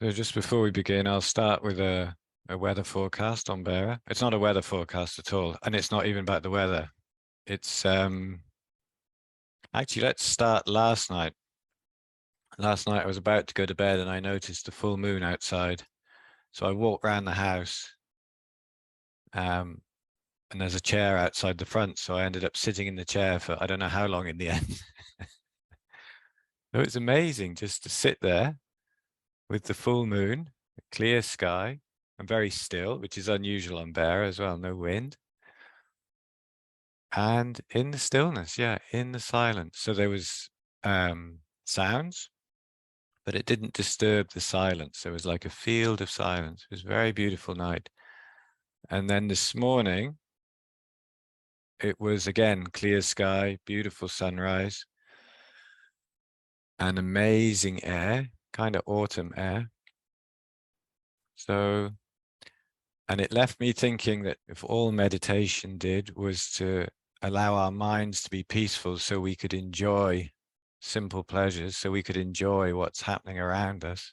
So just before we begin, I'll start with a weather forecast on Bearer. It's not a weather forecast at all, and it's not even about the weather. It's actually, let's start last night. Last night I was about to go to bed and I noticed a full moon outside. So I walked around the house, and there's a chair outside the front. So I ended up sitting in the chair for I don't know how long in the end. It was amazing just to sit there with the full moon, a clear sky, and very still, which is unusual on Bearer as well, no wind. And in the stillness, yeah, in the silence. So there was sounds, but it didn't disturb the silence. There was like a field of silence. It was a very beautiful night. And then this morning, it was again clear sky, beautiful sunrise, and amazing air, kind of autumn air. So, and it left me thinking that if all meditation did was to allow our minds to be peaceful so we could enjoy simple pleasures, so we could enjoy what's happening around us,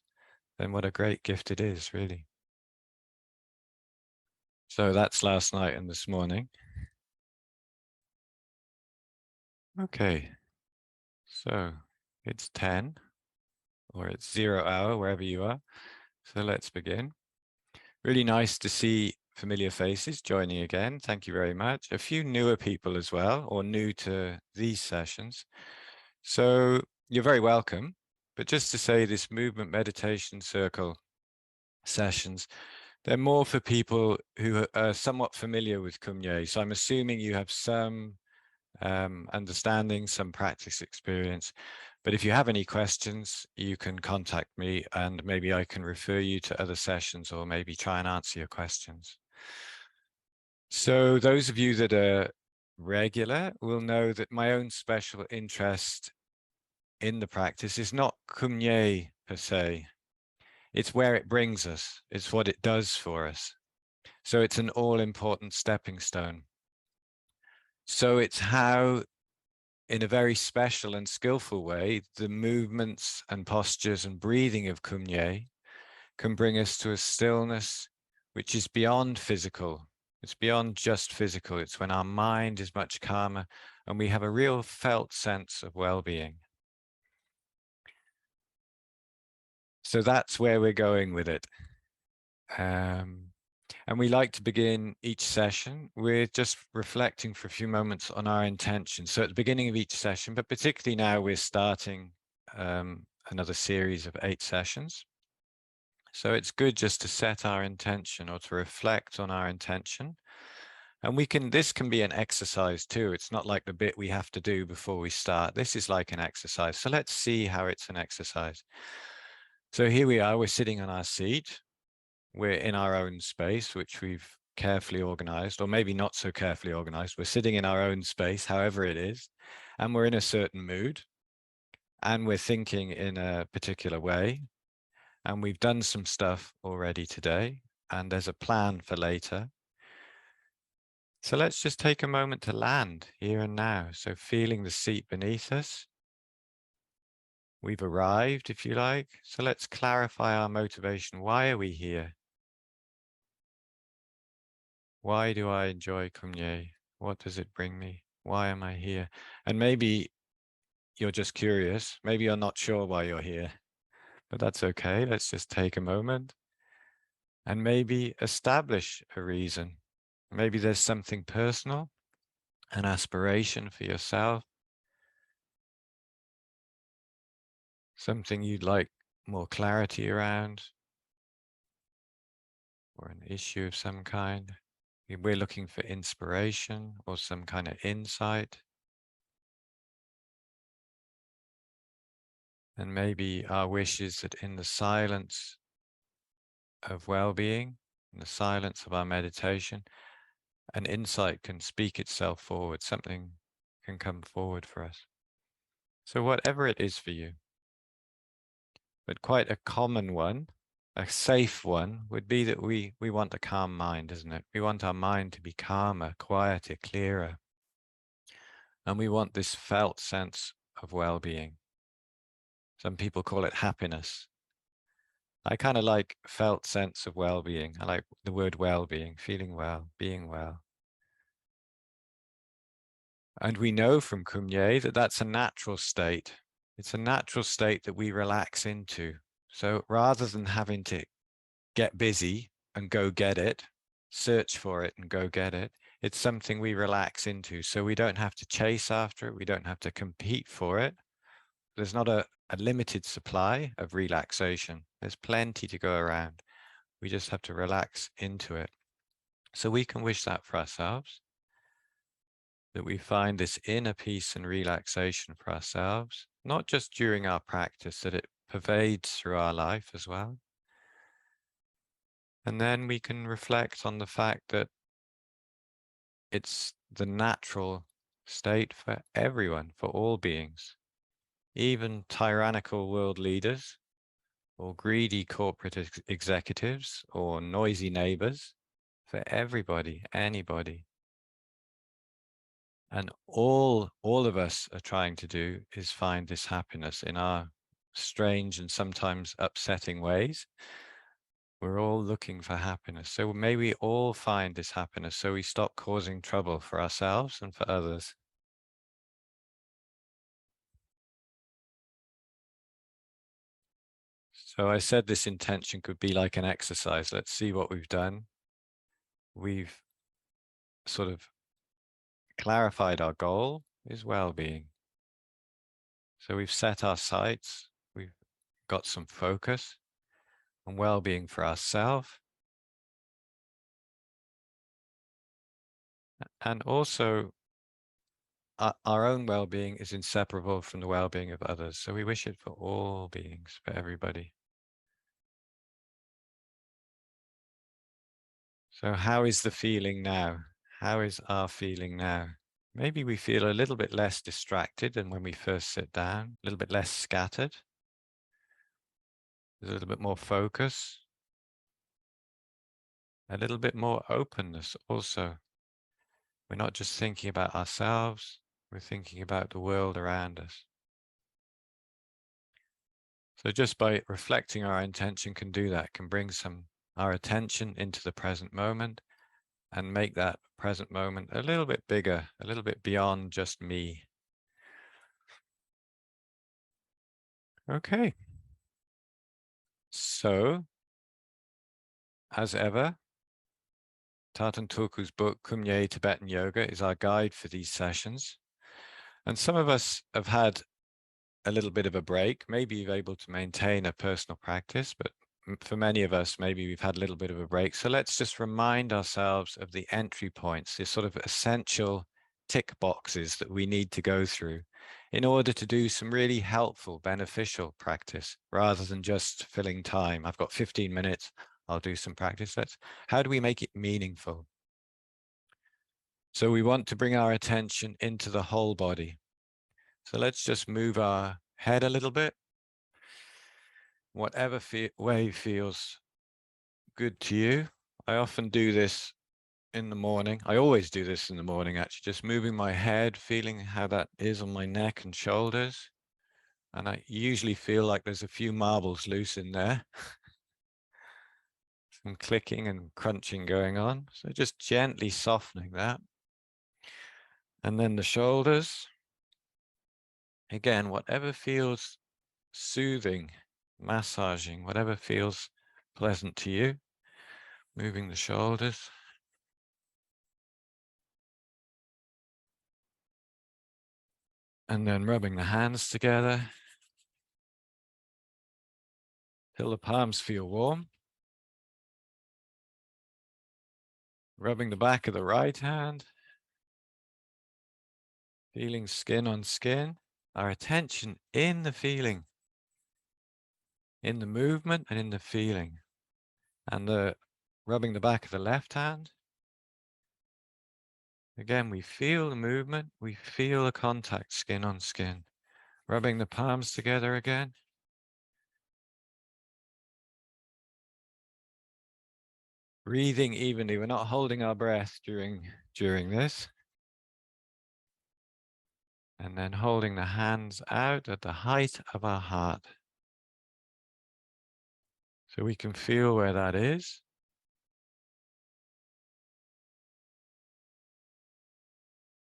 then what a great gift it is, really. So that's last night and this morning. Okay, so it's 10 or it's 0 hour, wherever you are. So let's begin. Really nice to see familiar faces joining again. Thank you very much. A few newer people as well, or new to these sessions. So you're very welcome. But just to say, this movement meditation circle sessions, they're more for people who are somewhat familiar with Kum Nye. So I'm assuming you have some understanding, some practice experience. But if you have any questions, you can contact me and maybe I can refer you to other sessions or maybe try and answer your questions. So those of you that are regular will know that my own special interest in the practice is not Kum Nye per se. It's where it brings us. It's what it does for us. So it's an all-important stepping stone. So it's how, in a very special and skillful way, the movements and postures and breathing of Kum Nye can bring us to a stillness which is beyond physical. It's beyond just physical. It's when our mind is much calmer and we have a real felt sense of well-being. So that's where we're going with it. And we like to begin each session with just reflecting for a few moments on our intention. So at the beginning of each session, but particularly now we're starting another series of 8 sessions. So it's good just to set our intention or to reflect on our intention. And this can be an exercise too. It's not like the bit we have to do before we start. This is like an exercise. So let's see how it's an exercise. So here we are, we're sitting on our seat. We're in our own space, which we've carefully organized, or maybe not so carefully organized. We're sitting in our own space, however it is, and we're in a certain mood, and we're thinking in a particular way, and we've done some stuff already today, and there's a plan for later. So let's just take a moment to land here and now. So feeling the seat beneath us. We've arrived, if you like. So let's clarify our motivation. Why are we here? Why do I enjoy Kum Nye? What does it bring me? Why am I here? And maybe you're just curious. Maybe you're not sure why you're here, but that's okay. Let's just take a moment and maybe establish a reason. Maybe there's something personal, an aspiration for yourself, something you'd like more clarity around, or an issue of some kind. We're looking for inspiration or some kind of insight. And maybe our wish is that in the silence of well-being, in the silence of our meditation, an insight can speak itself forward, something can come forward for us. So whatever it is for you, but quite a common one, a safe one, would be that we want a calm mind, isn't it? We want our mind to be calmer, quieter, clearer. And we want this felt sense of well-being. Some people call it happiness. I kind of like felt sense of well-being. I like the word well-being, feeling well, being well. And we know from Kum Nye that that's a natural state. It's a natural state that we relax into. So rather than having to get busy and go get it, search for it and go get it, it's something we relax into. So we don't have to chase after it. We don't have to compete for it. There's not a limited supply of relaxation. There's plenty to go around. We just have to relax into it. So we can wish that for ourselves, that we find this inner peace and relaxation for ourselves, not just during our practice, that it pervades through our life as well. And then we can reflect on the fact that it's the natural state for everyone, for all beings, even tyrannical world leaders or greedy corporate executives or noisy neighbors, for everybody, anybody. And all of us are trying to do is find this happiness in our strange and sometimes upsetting ways. We're all looking for happiness. So may we all find this happiness so we stop causing trouble for ourselves and for others. So I said this intention could be like an exercise. Let's see what we've done. We've sort of clarified our goal is well-being. So we've set our sights, we've got some focus on well-being for ourselves, and also our own well-being is inseparable from the well-being of others. So we wish it for all beings, for everybody. So how is the feeling now? How is our feeling now? Maybe we feel a little bit less distracted than when we first sit down, a little bit less scattered. There's a little bit more focus, a little bit more openness also. We're not just thinking about ourselves, we're thinking about the world around us. So just by reflecting our intention can do that, can bring our attention into the present moment and make that present moment a little bit bigger, a little bit beyond just me. Okay. So, as ever, Tarthang Tulku's book, Kum Nye Tibetan Yoga, is our guide for these sessions. And some of us have had a little bit of a break. Maybe you're able to maintain a personal practice, but for many of us, maybe we've had a little bit of a break. So let's just remind ourselves of the entry points, these sort of essential tick boxes that we need to go through in order to do some really helpful, beneficial practice rather than just filling time. I've got 15 minutes, I'll do some practice. How do we make it meaningful? So we want to bring our attention into the whole body. So let's just move our head a little bit. Whatever way feels good to you. I often do this in the morning. I always do this in the morning, actually, just moving my head, feeling how that is on my neck and shoulders. And I usually feel like there's a few marbles loose in there. Some clicking and crunching going on. So just gently softening that. And then the shoulders. Again, whatever feels soothing, massaging, whatever feels pleasant to you. Moving the shoulders. And then rubbing the hands together till the palms feel warm. Rubbing the back of the right hand. Feeling skin on skin. Our attention in the feeling, in the movement and in the feeling. And rubbing the back of the left hand. Again, we feel the movement, we feel the contact, skin on skin. Rubbing the palms together again. Breathing evenly. We're not holding our breath during this. And then holding the hands out at the height of our heart. So we can feel where that is.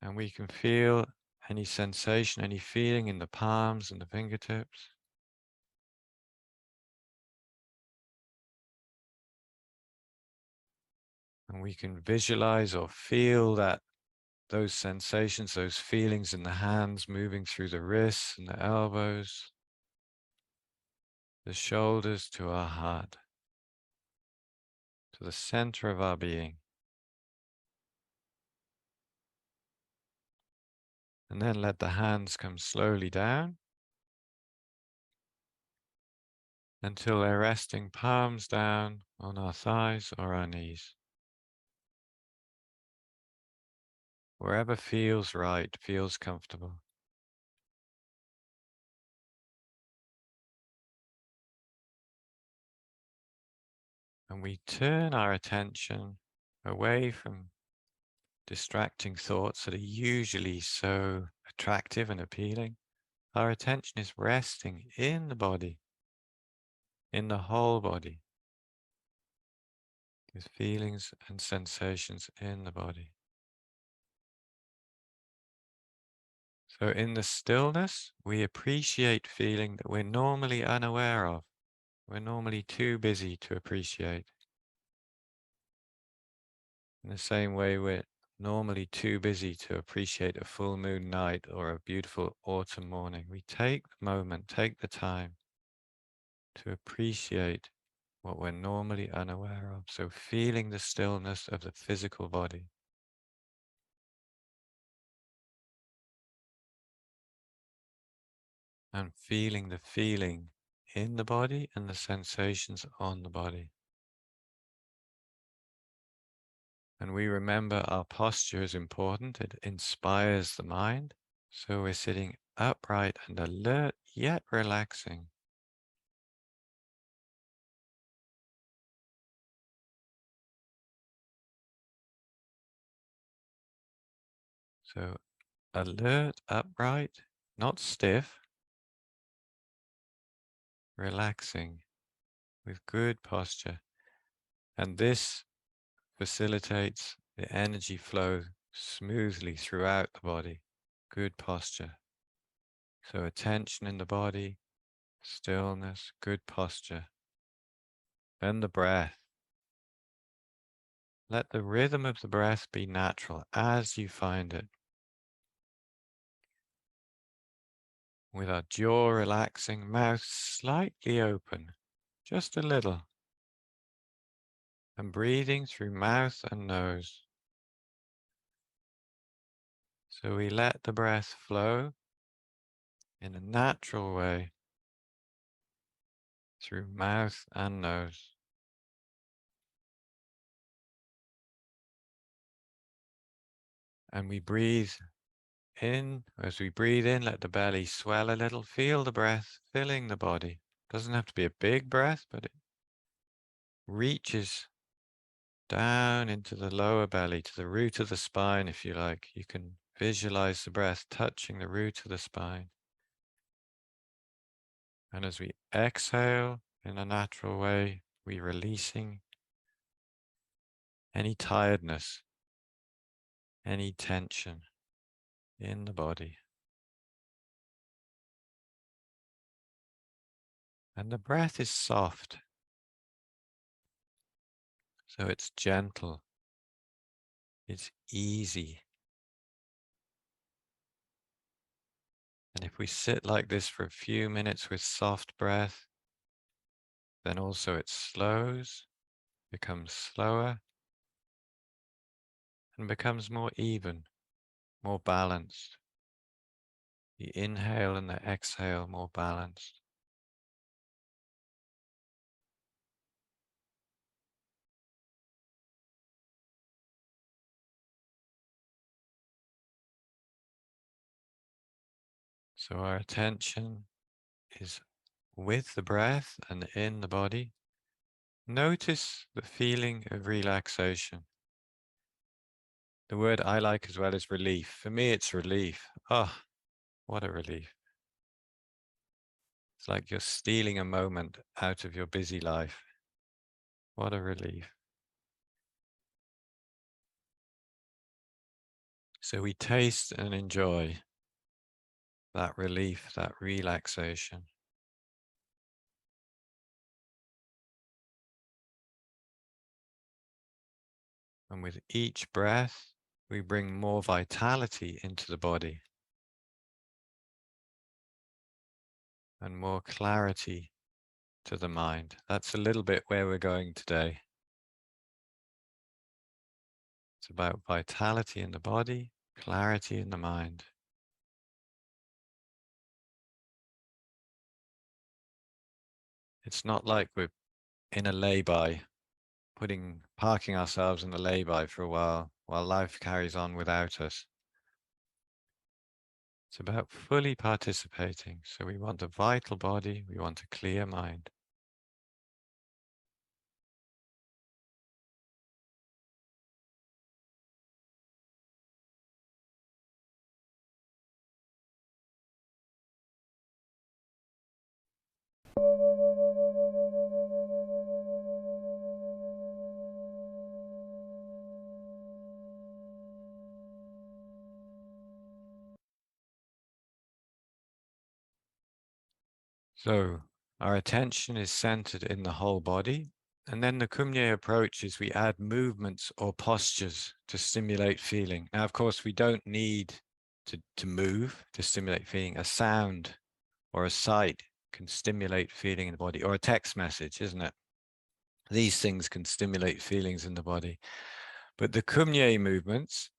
And we can feel any sensation, any feeling in the palms and the fingertips. And we can visualize or feel that those sensations, those feelings in the hands moving through the wrists and the elbows, the shoulders to our heart, to the center of our being. And then let the hands come slowly down until they're resting palms down on our thighs or our knees. Wherever feels right, feels comfortable. And we turn our attention away from distracting thoughts that are usually so attractive and appealing. Our attention is resting in the body, in the whole body, with feelings and sensations in the body. So in the stillness, we appreciate feeling that we're normally unaware of. We're normally too busy to appreciate. In the same way, we're normally too busy to appreciate a full moon night or a beautiful autumn morning. We take the moment, take the time to appreciate what we're normally unaware of. So feeling the stillness of the physical body. And feeling the feeling in the body and the sensations on the body. And we remember our posture is important. It inspires the mind. So we're sitting upright and alert, yet relaxing. So alert, upright, not stiff, relaxing with good posture. And this facilitates the energy flow smoothly throughout the body. Good posture. So attention in the body, stillness, good posture. Then the breath. Let the rhythm of the breath be natural as you find it. With our jaw relaxing, mouth slightly open, just a little. And breathing through mouth and nose. So we let the breath flow in a natural way through mouth and nose. And we breathe in. As we breathe in, let the belly swell a little. Feel the breath filling the body. Doesn't have to be a big breath, but it reaches down into the lower belly, to the root of the spine, if you like. You can visualize the breath touching the root of the spine. And as we exhale in a natural way, we're releasing any tiredness, any tension in the body. And the breath is soft, so it's gentle, it's easy. And if we sit like this for a few minutes with soft breath, then also it slows, becomes slower, and becomes more even, more balanced. The inhale and the exhale more balanced. So our attention is with the breath and in the body. Notice the feeling of relaxation. The word I like as well is relief. For me, it's relief. Oh, what a relief. It's like you're stealing a moment out of your busy life. What a relief. So we taste and enjoy that relief, that relaxation. And with each breath, we bring more vitality into the body and more clarity to the mind. That's a little bit where we're going today. It's about vitality in the body, clarity in the mind. It's not like we're in a lay-by, parking ourselves in a lay-by for a while life carries on without us. It's about fully participating. So we want a vital body, we want a clear mind. So our attention is centered in the whole body. And then the Kum Nye approach is we add movements or postures to stimulate feeling. Now, of course, we don't need to move to stimulate feeling. A sound or a sight can stimulate feeling in the body, or a text message, isn't it? These things can stimulate feelings in the body. But the Kum Nye movements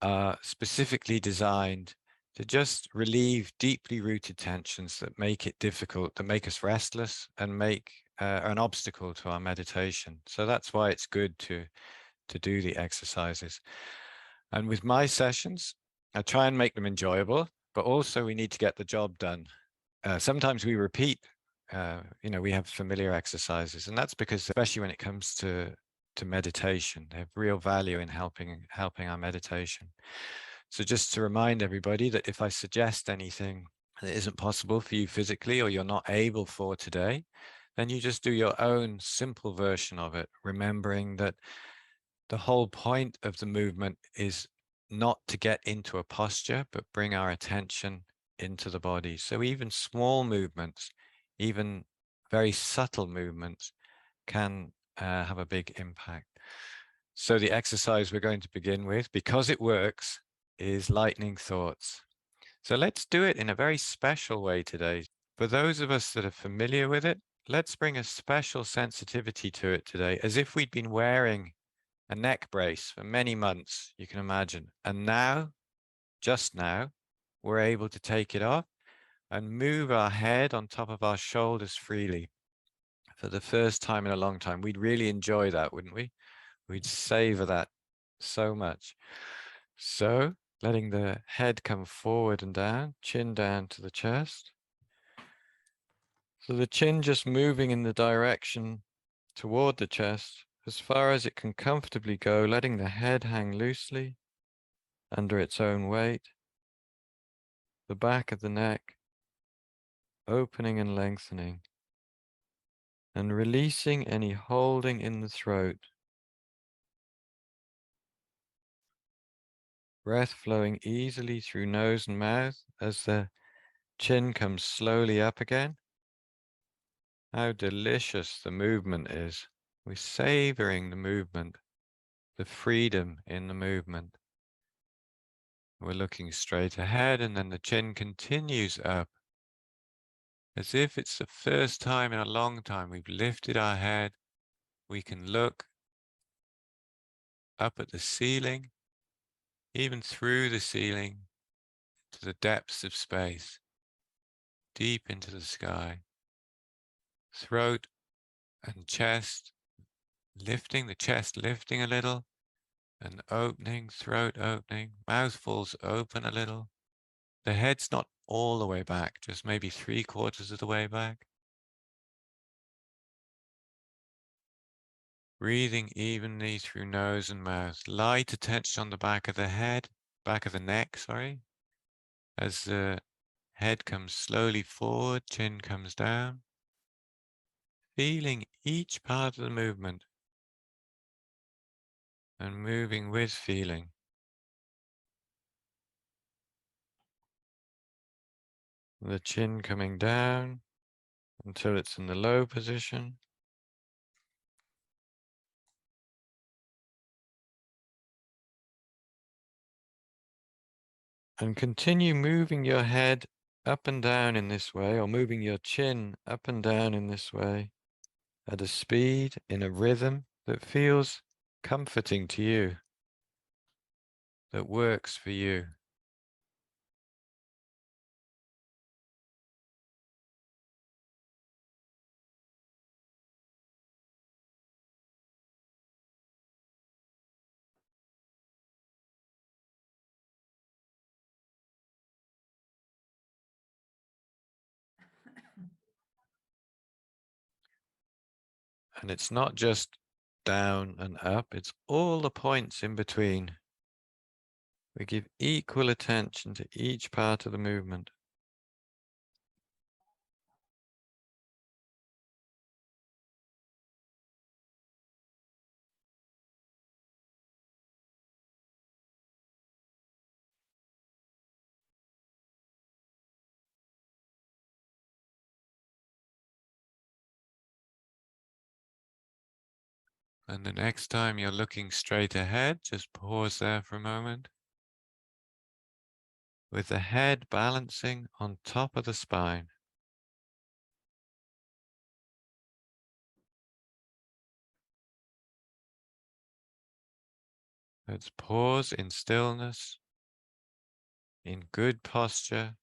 are specifically designed to just relieve deeply rooted tensions that make it difficult, that make us restless and make an obstacle to our meditation. So that's why it's good to do the exercises. And with my sessions, I try and make them enjoyable, but also we need to get the job done. Sometimes we repeat, we have familiar exercises, and that's because, especially when it comes to meditation, they have real value in helping our meditation. So just to remind everybody that if I suggest anything that isn't possible for you physically, or you're not able for today, then you just do your own simple version of it, remembering that the whole point of the movement is not to get into a posture, but bring our attention into the body. So even small movements, even very subtle movements, can have a big impact. So the exercise we're going to begin with, because it works, is lightning thoughts. So let's do it in a very special way today. For those of us that are familiar with it, let's bring a special sensitivity to it today, as if we'd been wearing a neck brace for many months, you can imagine. And now, just now, we're able to take it off and move our head on top of our shoulders freely for the first time in a long time. We'd really enjoy that, wouldn't we? We'd savor that so much. So letting the head come forward and down, chin down to the chest. So the chin just moving in the direction toward the chest as far as it can comfortably go, letting the head hang loosely under its own weight. The back of the neck opening and lengthening, and releasing any holding in the throat. Breath flowing easily through nose and mouth as the chin comes slowly up again. How delicious the movement is. We're savoring the movement, the freedom in the movement. We're looking straight ahead, and then the chin continues up as if it's the first time in a long time we've lifted our head. We can look up at the ceiling, even through the ceiling, to the depths of space, deep into the sky. Throat and chest lifting, the chest lifting a little, and opening, throat opening, mouth falls open a little. The head's not all the way back, just maybe 3/4 of the way back. Breathing evenly through nose and mouth. Light attention on the back of the head, back of the neck, sorry. As the head comes slowly forward, chin comes down. feeling each part of the movement and moving with feeling. The chin coming down until it's in the low position. And continue moving your head up and down in this way, or moving your chin up and down in this way, at a speed, in a rhythm that feels comforting to you, that works for you. And it's not just down and up, it's all the points in between. We give equal attention to each part of the movement. And the next time you're looking straight ahead, just pause there for a moment. With the head balancing on top of the spine. Let's pause in stillness, in good posture,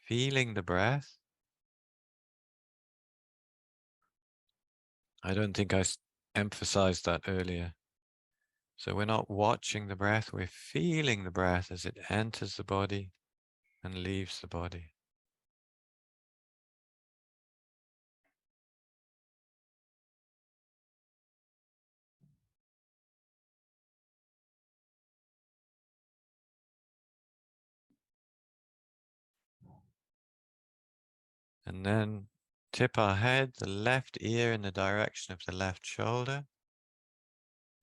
feeling the breath. I don't think I emphasized that earlier. So we're not watching the breath, we're feeling the breath as it enters the body and leaves the body. And then tip our head, the left ear in the direction of the left shoulder.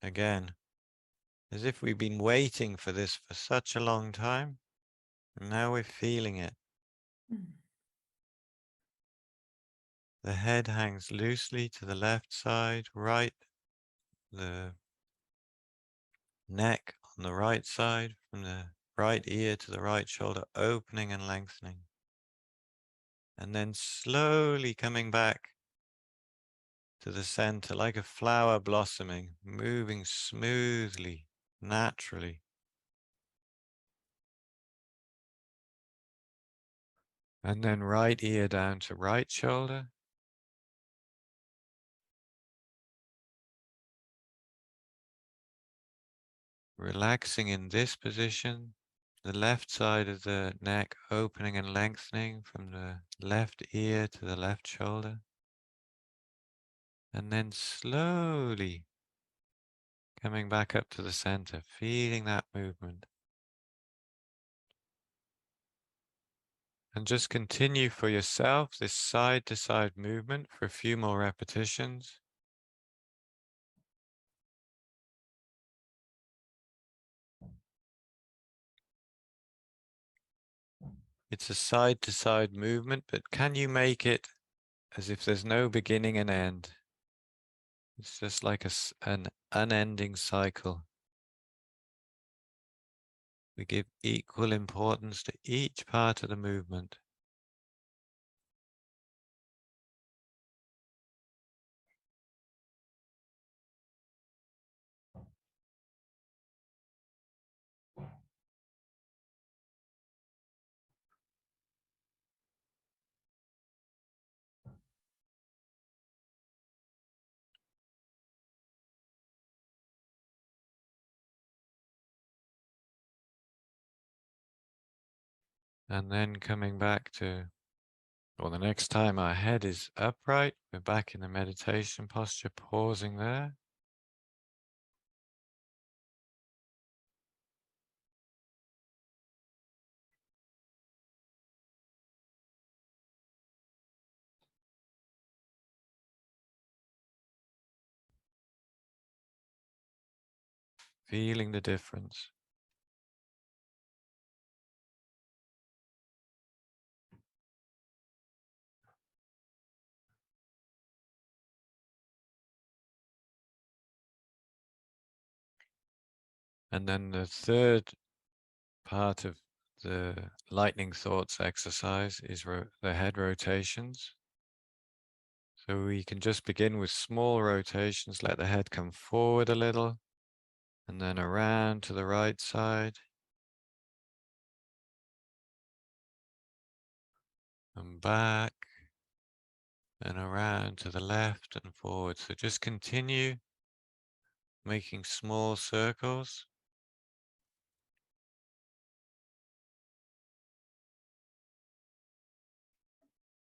Again, as if we've been waiting for this for such a long time, and now we're feeling it. The head hangs loosely to the left side, right, the neck on the right side, from the right ear to the right shoulder, opening and lengthening. And then slowly coming back to the center like a flower blossoming, moving smoothly, naturally. And then right ear down to right shoulder. Relaxing in this position, the left side of the neck opening and lengthening from the left ear to the left shoulder. And then slowly coming back up to the center, feeling that movement. And just continue for yourself this side to side movement for a few more repetitions. It's a side to side movement, but can you make it as if there's no beginning and end? It's just like an unending cycle. We give equal importance to each part of the movement. And then coming back to, or the next time our head is upright, we're back in the meditation posture, pausing there. feeling the difference. And then the third part of the lightning thoughts exercise is the head rotations. So we can just begin with small rotations, let the head come forward a little, and then around to the right side, and back, and around to the left and forward. So just continue making small circles.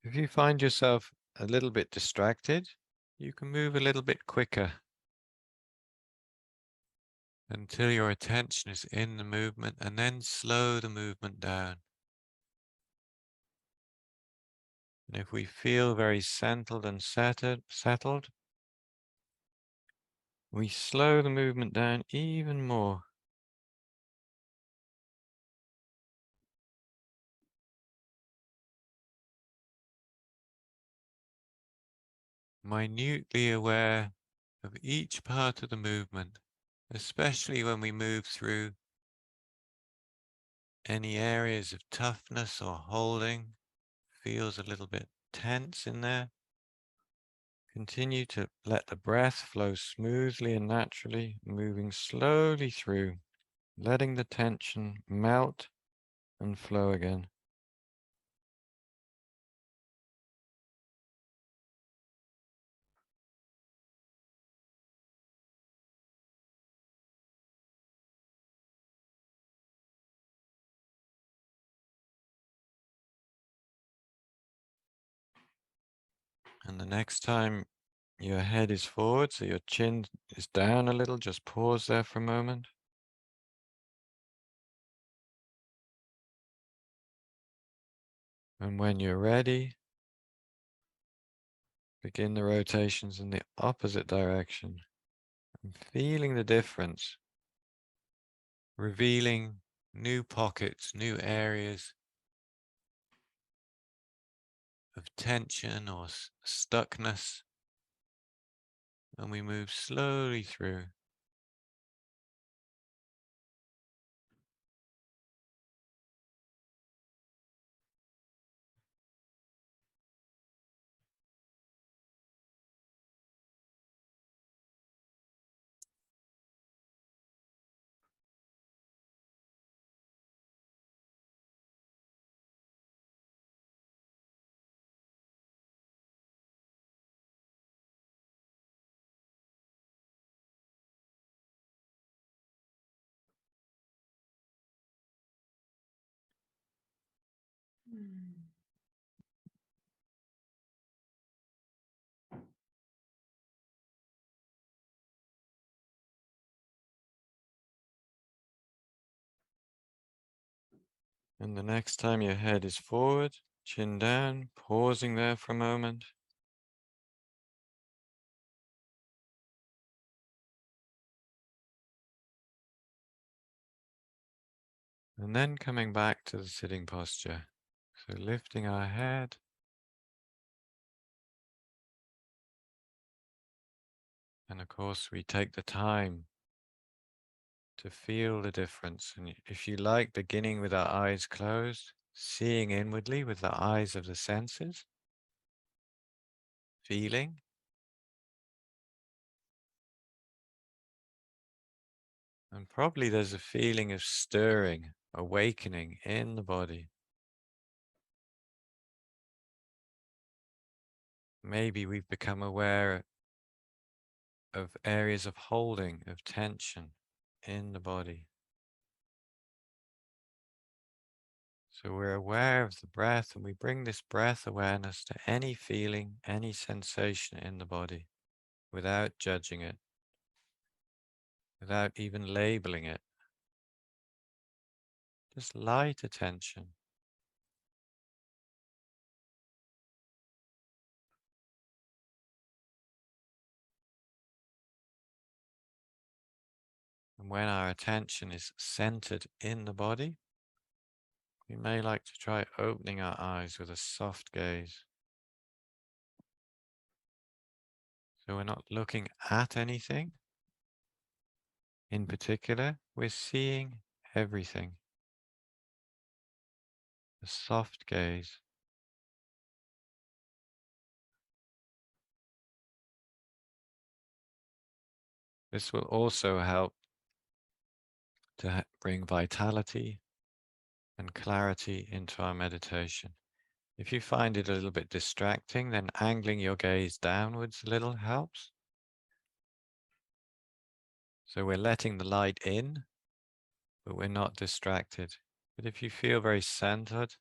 If you find yourself a little bit distracted, you can move a little bit quicker until your attention is in the movement, and then slow the movement down. And if we feel very settled and settled, we slow the movement down even more. Minutely aware of each part of the movement, especially when we move through any areas of toughness or holding, feels a little bit tense in there. Continue to let the breath flow smoothly and naturally, moving slowly through, letting the tension melt and flow again. And the next time your head is forward, so your chin is down a little, just pause there for a moment. And when you're ready, begin the rotations in the opposite direction. And feeling the difference, revealing new pockets, new areas of tension or stuckness. And we move slowly through. And the next time your head is forward, chin down, pausing there for a moment. And then coming back to the sitting posture. So lifting our head. And of course, we take the time to feel the difference. And if you like, beginning with our eyes closed, seeing inwardly with the eyes of the senses, feeling. And probably there's a feeling of stirring, awakening in the body. Maybe we've become aware of areas of holding, of tension in the body. So we're aware of the breath, and we bring this breath awareness to any feeling, any sensation in the body without judging it, without even labeling it. Just light attention. And when our attention is centered in the body, we may like to try opening our eyes with a soft gaze. So we're not looking at anything in particular, we're seeing everything. A soft gaze. This will also help to bring vitality and clarity into our meditation. If you find it a little bit distracting, then angling your gaze downwards a little helps. So we're letting the light in, but we're not distracted. But if you feel very centered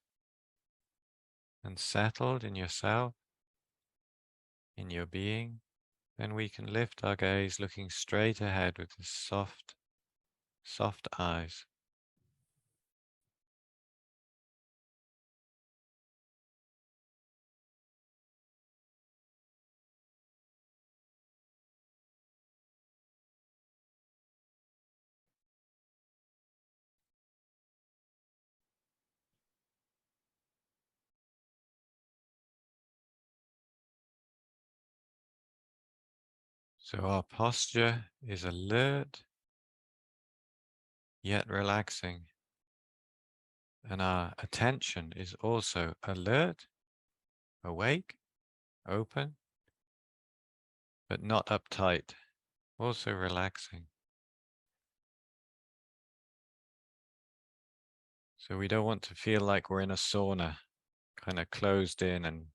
and settled in yourself, in your being, then we can lift our gaze looking straight ahead with the soft, soft eyes. So our posture is alert, yet relaxing. And our attention is also alert, awake, open, but not uptight, also relaxing. So we don't want to feel like we're in a sauna, kind of closed in and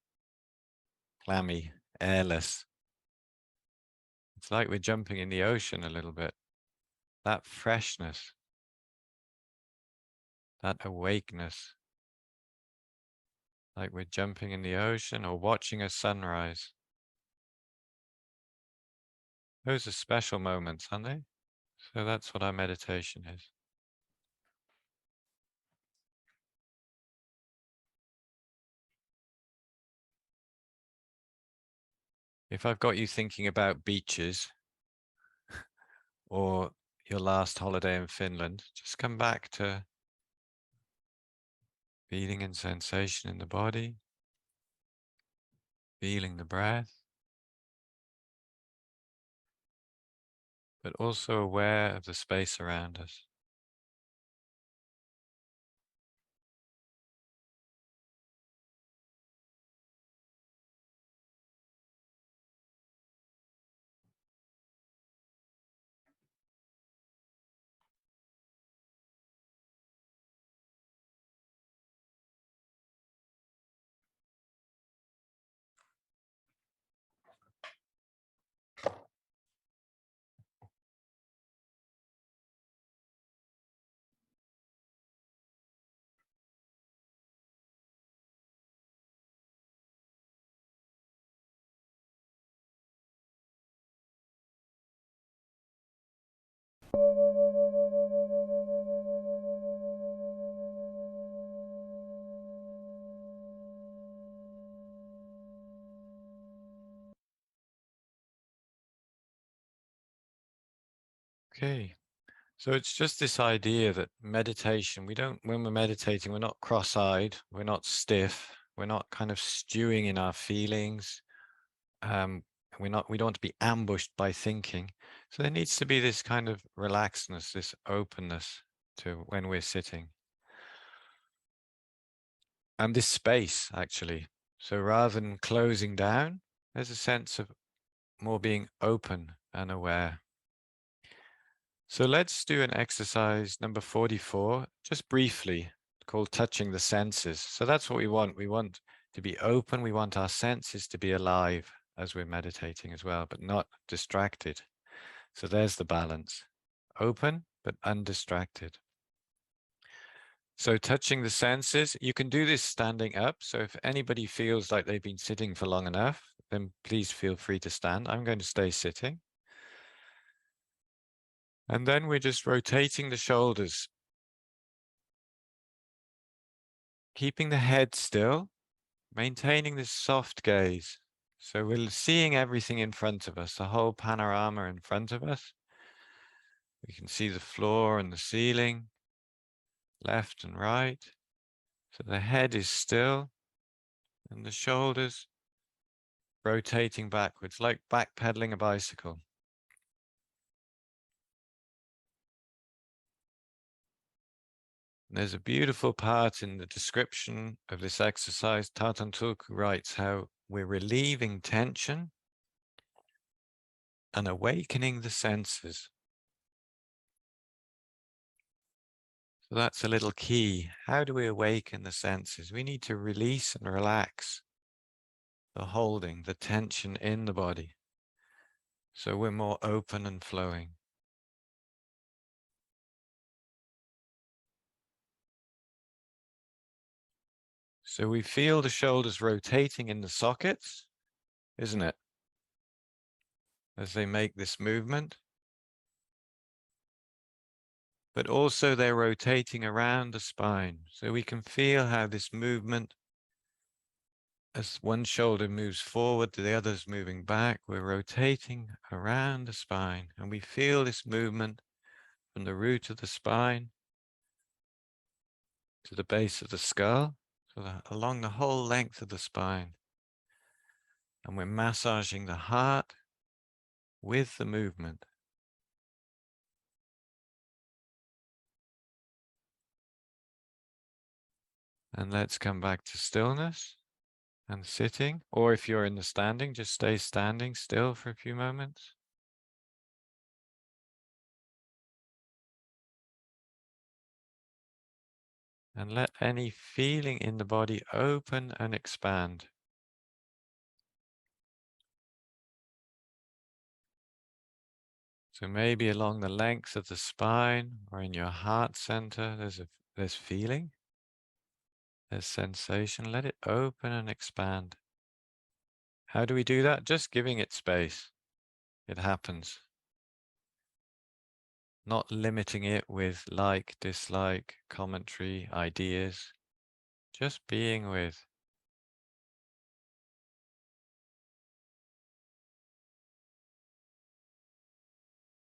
clammy, airless. It's like we're jumping in the ocean a little bit. That freshness, that awakeness, like we're jumping in the ocean or watching a sunrise. Those are special moments, aren't they? So that's what our meditation is. If I've got you thinking about beaches or your last holiday in Finland, just come back to feeling and sensation in the body, feeling the breath, but also aware of the space around us. Okay. So it's just this idea that meditation, when we're meditating, we're not cross-eyed, we're not stiff, we're not kind of stewing in our feelings. We don't want to be ambushed by thinking. So there needs to be this kind of relaxedness, this openness to when we're sitting. And this space, actually. So rather than closing down, there's a sense of more being open and aware. So let's do an exercise number 44, just briefly, called touching the senses. So that's what we want. We want to be open. We want our senses to be alive as we're meditating as well, but not distracted. So there's the balance. Open, but undistracted. So touching the senses, you can do this standing up. So if anybody feels like they've been sitting for long enough, then please feel free to stand. I'm going to stay sitting. And then we're just rotating the shoulders, keeping the head still, maintaining this soft gaze. So we're seeing everything in front of us, the whole panorama in front of us. We can see the floor and the ceiling, left and right. So the head is still and the shoulders rotating backwards, like backpedaling a bicycle. And there's a beautiful part in the description of this exercise. Tulku writes how we're relieving tension and awakening the senses. So that's a little key. How do we awaken the senses? We need to release and relax the holding, the tension in the body, so we're more open and flowing. So we feel the shoulders rotating in the sockets, isn't it? As they make this movement. But also they're rotating around the spine. So we can feel how this movement, as one shoulder moves forward, the other's moving back, we're rotating around the spine. And we feel this movement from the root of the spine to the base of the skull, so along the whole length of the spine. And we're massaging the heart with the movement. And let's come back to stillness and sitting. Or if you're in the standing, just stay standing still for a few moments. And let any feeling in the body open and expand. So maybe along the length of the spine or in your heart center, there's feeling, there's sensation. Let it open and expand. How do we do that? Just giving it space. It happens. Not limiting it with like, dislike, commentary, ideas. Just being with.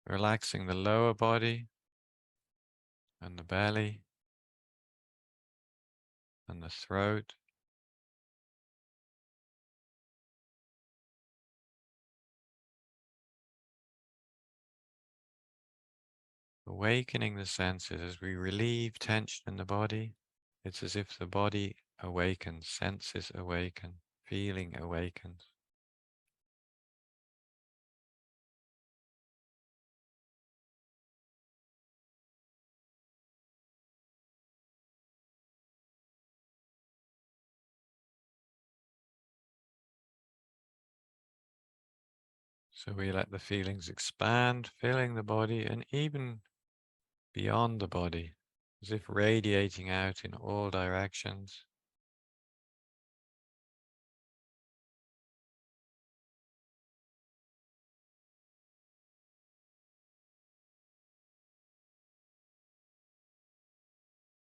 Relaxing the lower body and the belly and the throat. Awakening the senses as we relieve tension in the body. It's as if the body awakens, senses awaken, feeling awakens. So we let the feelings expand, filling the body and even beyond the body, as if radiating out in all directions.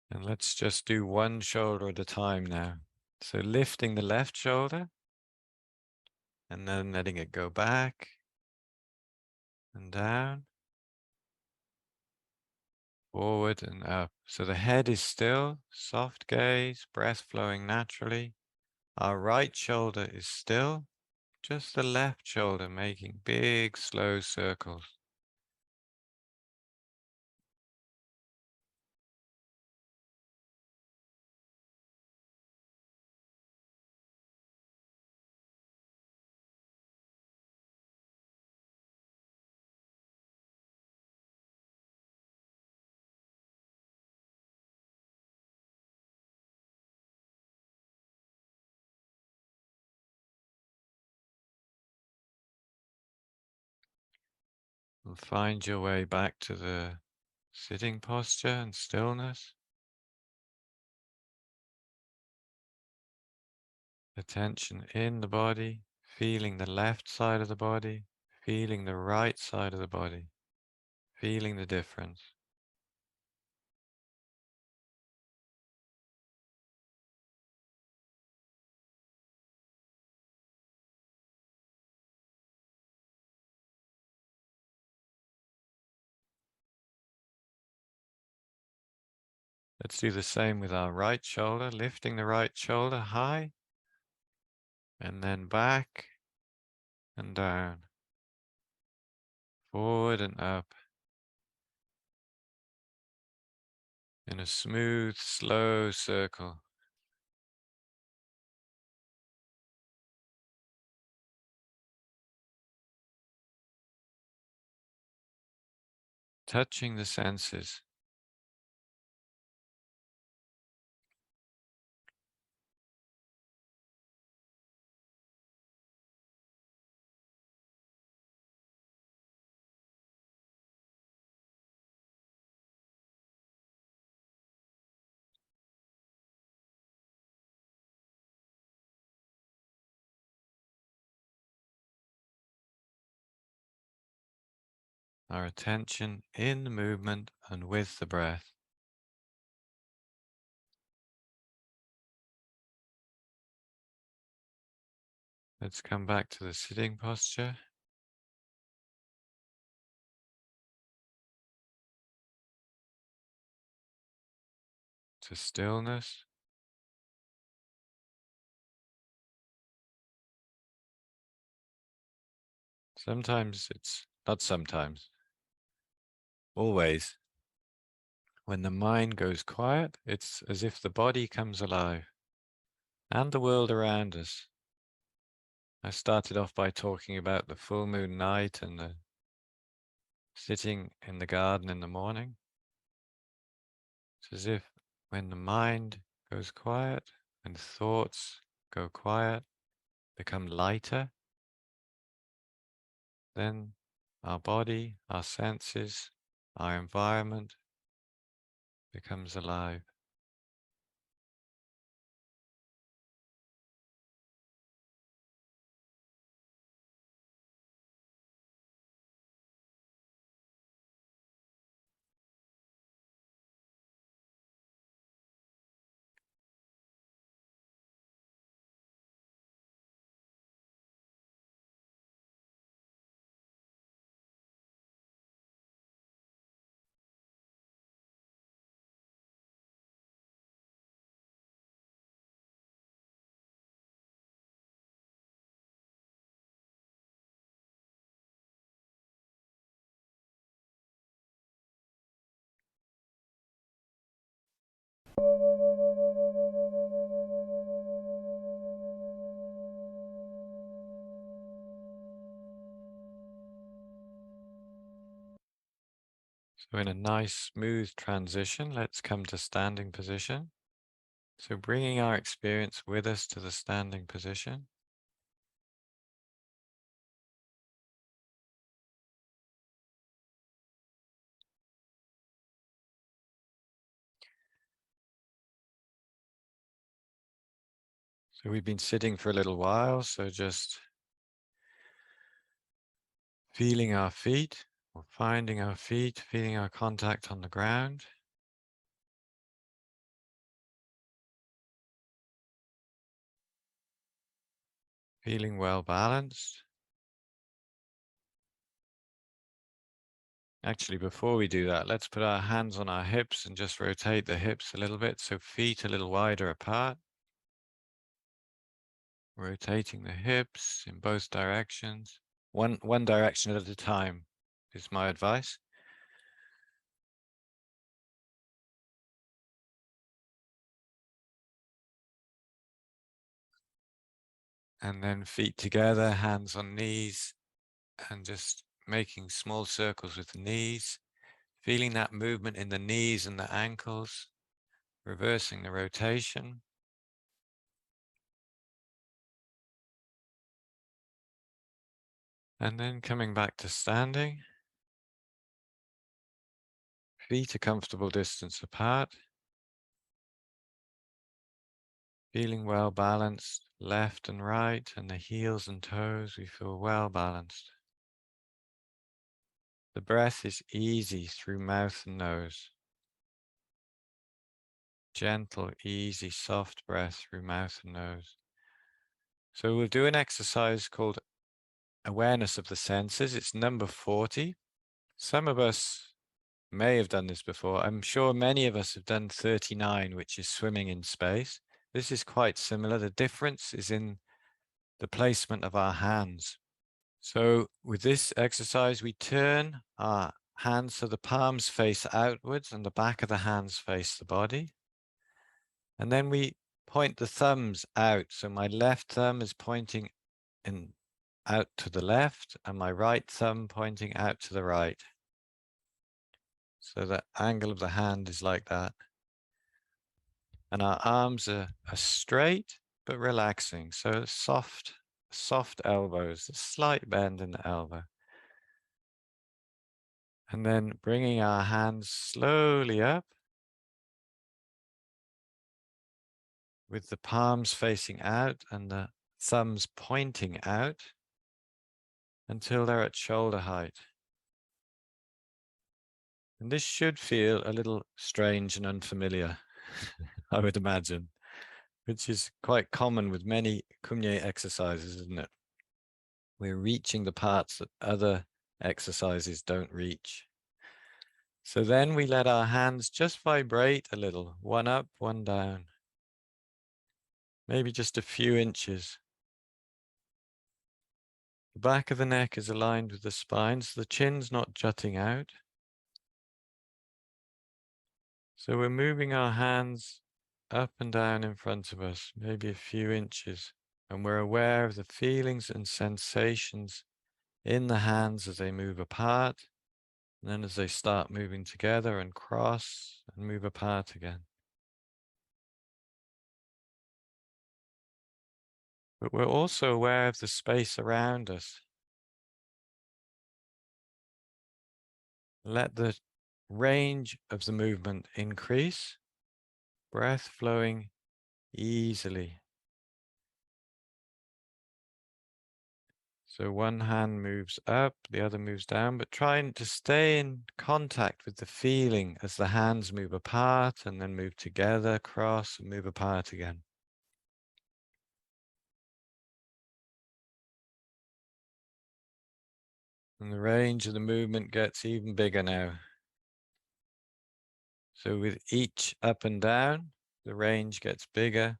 And let's just do one shoulder at a time now. So lifting the left shoulder and then letting it go back and down, forward and up. So the head is still, soft gaze, breath flowing naturally. Our right shoulder is still, just the left shoulder making big, slow circles. And find your way back to the sitting posture and stillness. Attention in the body, feeling the left side of the body, feeling the right side of the body, feeling the difference. Let's do the same with our right shoulder, lifting the right shoulder high and then back and down, forward and up in a smooth, slow circle. Touching the senses. Our attention in the movement and with the breath. Let's come back to the sitting posture. To stillness. Sometimes it's not sometimes, always. When the mind goes quiet, it's as if the body comes alive and the world around us. I started off by talking about the full moon night and the sitting in the garden in the morning. It's as if when the mind goes quiet and thoughts go quiet, become lighter, then our body, our senses, our environment becomes alive. So in a nice smooth transition, let's come to standing position. So bringing our experience with us to the standing position. So we've been sitting for a little while, so just feeling our feet or finding our feet, feeling our contact on the ground. Feeling well balanced. Actually, before we do that, let's put our hands on our hips and just rotate the hips a little bit. So feet a little wider apart. Rotating the hips in both directions. One direction at a time is my advice. And then feet together, hands on knees, and just making small circles with the knees. Feeling that movement in the knees and the ankles, reversing the rotation. And then coming back to standing. Feet a comfortable distance apart. Feeling well balanced, left and right, and the heels and toes, we feel well balanced. The breath is easy through mouth and nose. Gentle, easy, soft breath through mouth and nose. So we'll do an exercise called awareness of the senses. It's number 40. Some of us may have done this before. I'm sure many of us have done 39, which is swimming in space. This is quite similar. The difference is in the placement of our hands. So with this exercise, we turn our hands so the palms face outwards and the back of the hands face the body. And then we point the thumbs out. So my left thumb is pointing out to the left and my right thumb pointing out to the right. So the angle of the hand is like that. And our arms are straight, but relaxing. So soft elbows, a slight bend in the elbow. And then bringing our hands slowly up with the palms facing out and the thumbs pointing out until they're at shoulder height. And this should feel a little strange and unfamiliar, I would imagine, which is quite common with many Kum Nye exercises, isn't it? We're reaching the parts that other exercises don't reach. So then we let our hands just vibrate a little, one up, one down, maybe just a few inches. The back of the neck is aligned with the spine, so the chin's not jutting out. So we're moving our hands up and down in front of us, maybe a few inches, and we're aware of the feelings and sensations in the hands as they move apart, and then as they start moving together and cross and move apart again. But we're also aware of the space around us. Let the range of the movement increase, breath flowing easily. So one hand moves up, the other moves down, but trying to stay in contact with the feeling as the hands move apart and then move together, cross and move apart again. And the range of the movement gets even bigger now. So with each up and down, the range gets bigger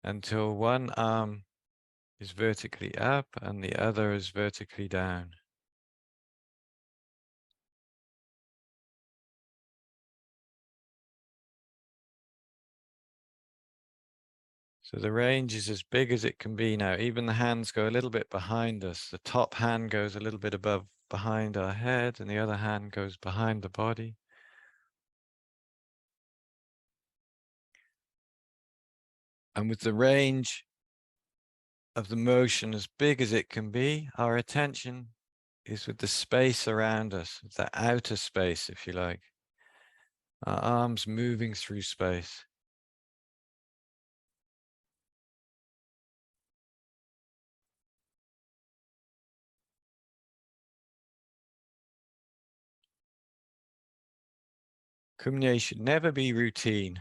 until one arm is vertically up and the other is vertically down. So the range is as big as it can be now. Even the hands go a little bit behind us. The top hand goes a little bit above behind our head and the other hand goes behind the body. And with the range of the motion as big as it can be, our attention is with the space around us, the outer space, if you like. Our arms moving through space. Kum Nye should never be routine,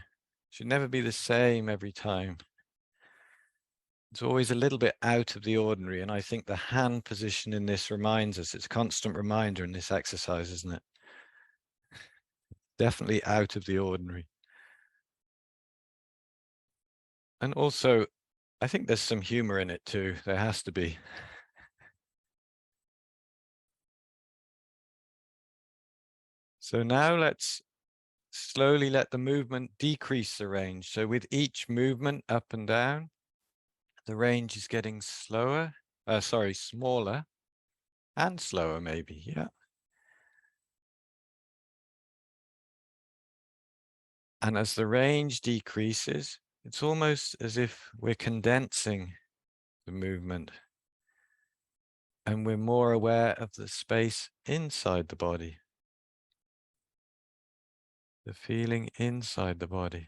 should never be the same every time. It's always a little bit out of the ordinary, and I think the hand position in this reminds us, it's a constant reminder in this exercise, isn't it? Definitely out of the ordinary. And also, I think there's some humor in it too. There has to be. So now let's slowly let the movement decrease the range. So with each movement up and down, the range is getting smaller and slower maybe, yeah. And as the range decreases, it's almost as if we're condensing the movement and we're more aware of the space inside the body, the feeling inside the body.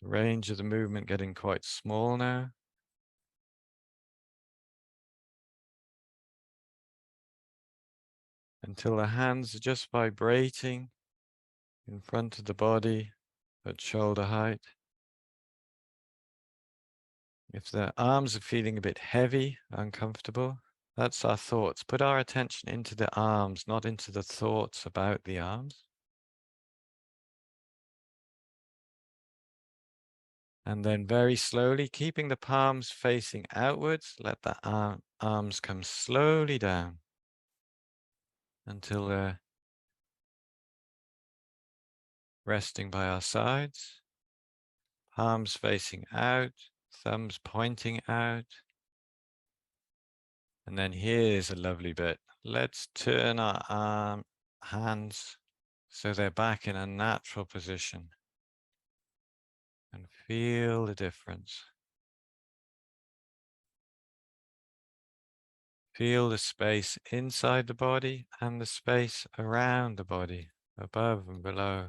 The range of the movement getting quite small now. Until the hands are just vibrating in front of the body at shoulder height. If the arms are feeling a bit heavy, uncomfortable, That's our thoughts. Put our attention into the arms, not into the thoughts about the arms. And then very slowly, keeping the palms facing outwards, let the arms come slowly down until they're resting by our sides. Palms facing out, thumbs pointing out. And then here's a lovely bit. Let's turn our hands so they're back in a natural position. And feel the difference. Feel the space inside the body and the space around the body, above and below.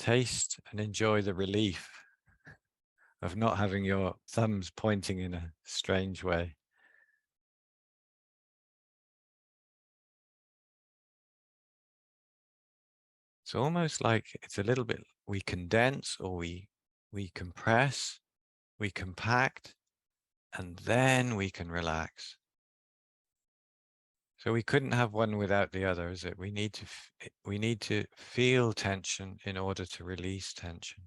Taste and enjoy the relief of not having your thumbs pointing in a strange way. It's almost like it's a little bit, we condense or we compress, we compact, and then we can relax. So we couldn't have one without the other, is it? We need to feel tension in order to release tension.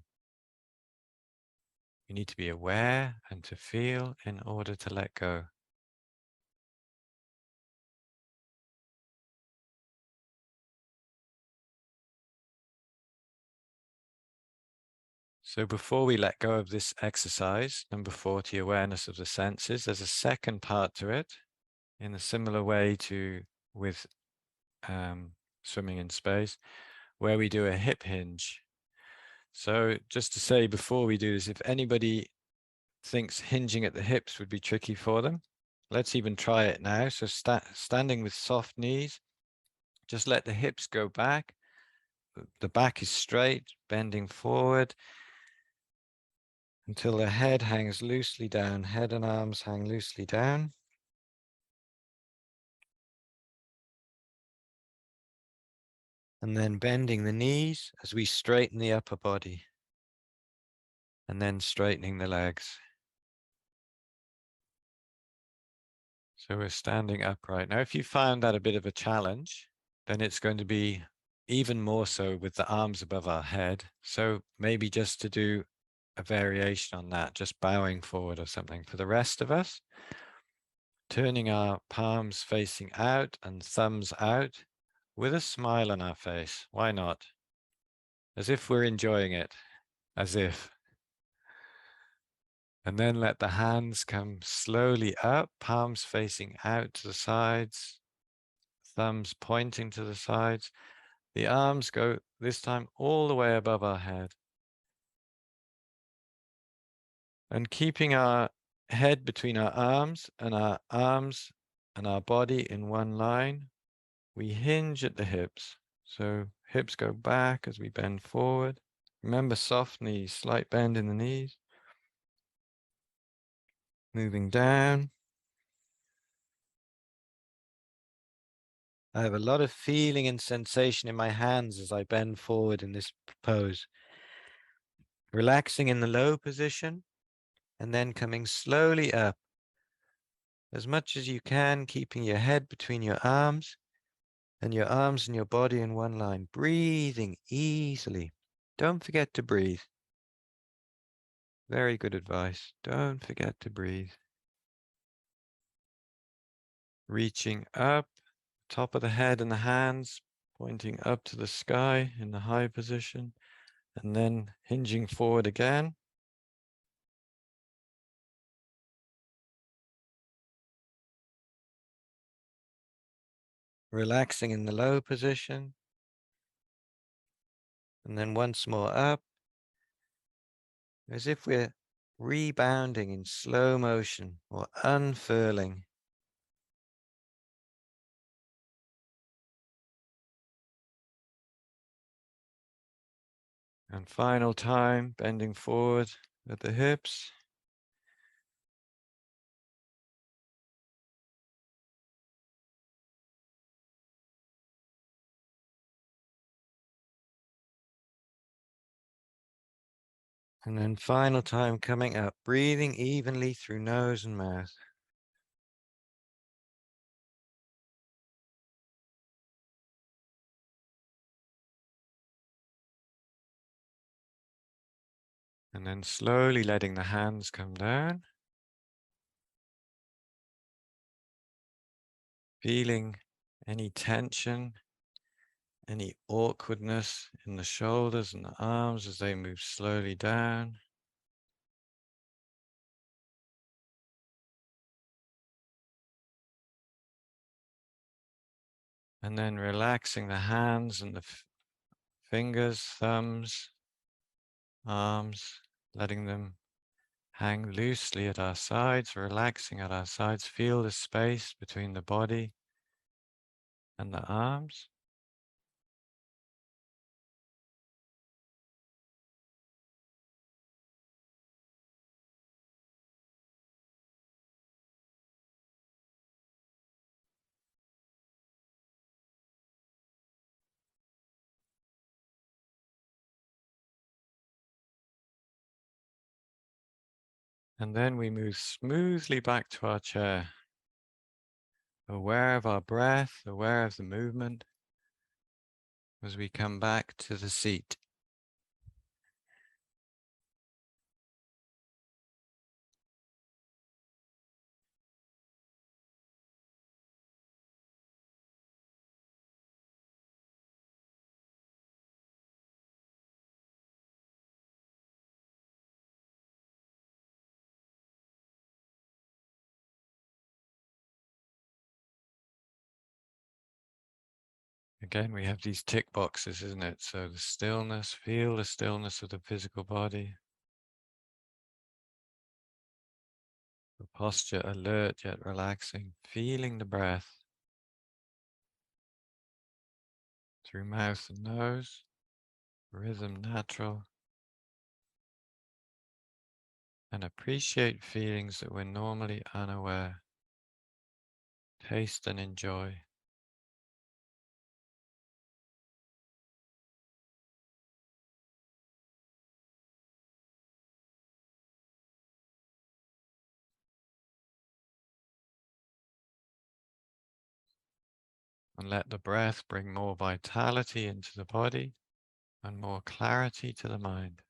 You need to be aware and to feel in order to let go. So before we let go of this exercise, number 40, awareness of the senses, there's a second part to it in a similar way to with swimming in space, where we do a hip hinge. So just to say before we do this, if anybody thinks hinging at the hips would be tricky for them, let's even try it now. So standing with soft knees, just let the hips go back. The back is straight, bending forward until the head hangs loosely down. Head and arms hang loosely down. And then bending the knees as we straighten the upper body. And then straightening the legs. So we're standing upright. Now, if you found that a bit of a challenge, then it's going to be even more so with the arms above our head. So maybe just to do a variation on that, just bowing forward or something. For the rest of us, turning our palms facing out and thumbs out with a smile on our face. Why not? As if we're enjoying it, as if. And then let the hands come slowly up, palms facing out to the sides, thumbs pointing to the sides. The arms go this time all the way above our head. And keeping our head between our arms and our body in one line, we hinge at the hips. So hips go back as we bend forward. Remember soft knees, slight bend in the knees. Moving down. I have a lot of feeling and sensation in my hands as I bend forward in this pose. Relaxing in the low position and then coming slowly up. As much as you can, keeping your head between your arms and your body in one line. Breathing easily. Don't forget to breathe. Very good advice. Don't forget to breathe. Reaching up, top of the head and the hands, pointing up to the sky in the high position, and then hinging forward again. Relaxing in the low position, and then once more up, as if we're rebounding in slow motion or unfurling. And final time, bending forward at the hips. And then final time coming up, breathing evenly through nose and mouth. And then slowly letting the hands come down. Feeling any tension, any awkwardness in the shoulders and the arms as they move slowly down. And then relaxing the hands and the fingers, thumbs, arms, letting them hang loosely at our sides, relaxing at our sides. Feel the space between the body and the arms. And then we move smoothly back to our chair, aware of our breath, aware of the movement as we come back to the seat. Again, we have these tick boxes, isn't it? So the stillness, feel the stillness of the physical body. The posture alert yet relaxing, feeling the breath through mouth and nose, rhythm natural, and appreciate feelings that we're normally unaware. Taste and enjoy. And let the breath bring more vitality into the body and more clarity to the mind.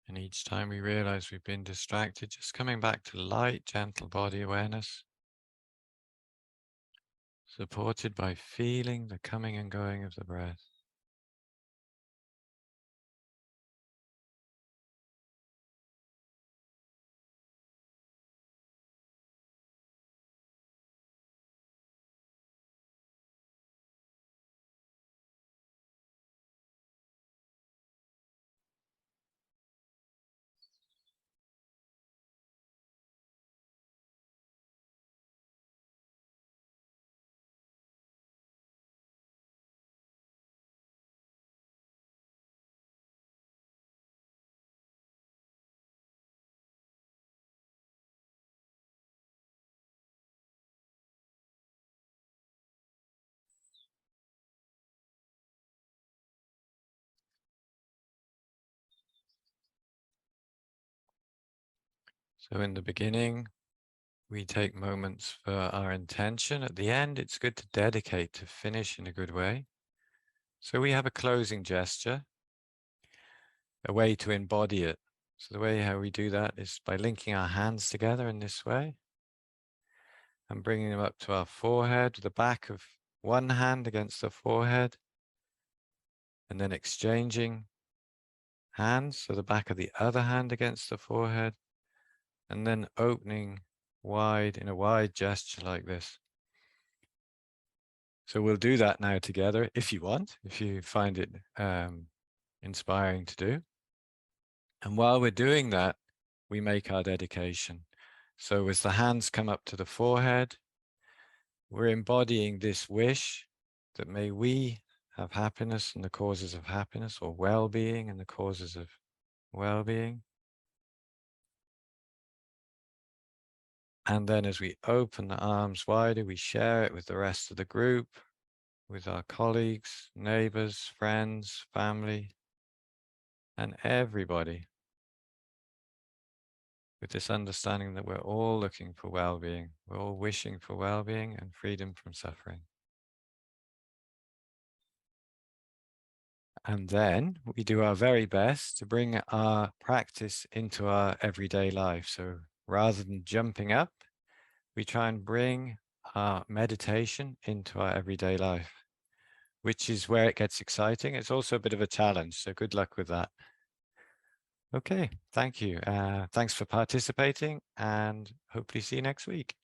And each time we realize we've been distracted, just coming back to light, gentle body awareness, supported by feeling the coming and going of the breath. So in the beginning, we take moments for our intention. At the end, it's good to dedicate to finish in a good way. So we have a closing gesture, a way to embody it. So the way how we do that is by linking our hands together in this way and bringing them up to our forehead, the back of one hand against the forehead, and then exchanging hands, so the back of the other hand against the forehead, and then opening wide in a wide gesture like this. So we'll do that now together if you want, if you find it inspiring to do. And while we're doing that, we make our dedication. So as the hands come up to the forehead, we're embodying this wish that may we have happiness and the causes of happiness, or well-being and the causes of well-being. And then as we open the arms wider, we share it with the rest of the group, with our colleagues, neighbors, friends, family, and everybody, with this understanding that we're all looking for well-being. We're all wishing for well-being and freedom from suffering. And then we do our very best to bring our practice into our everyday life. So rather than jumping up, we try and bring our meditation into our everyday life, which is where it gets exciting. It's also a bit of a challenge, so good luck with that. Okay, thank you. Thanks for participating, and hopefully see you next week.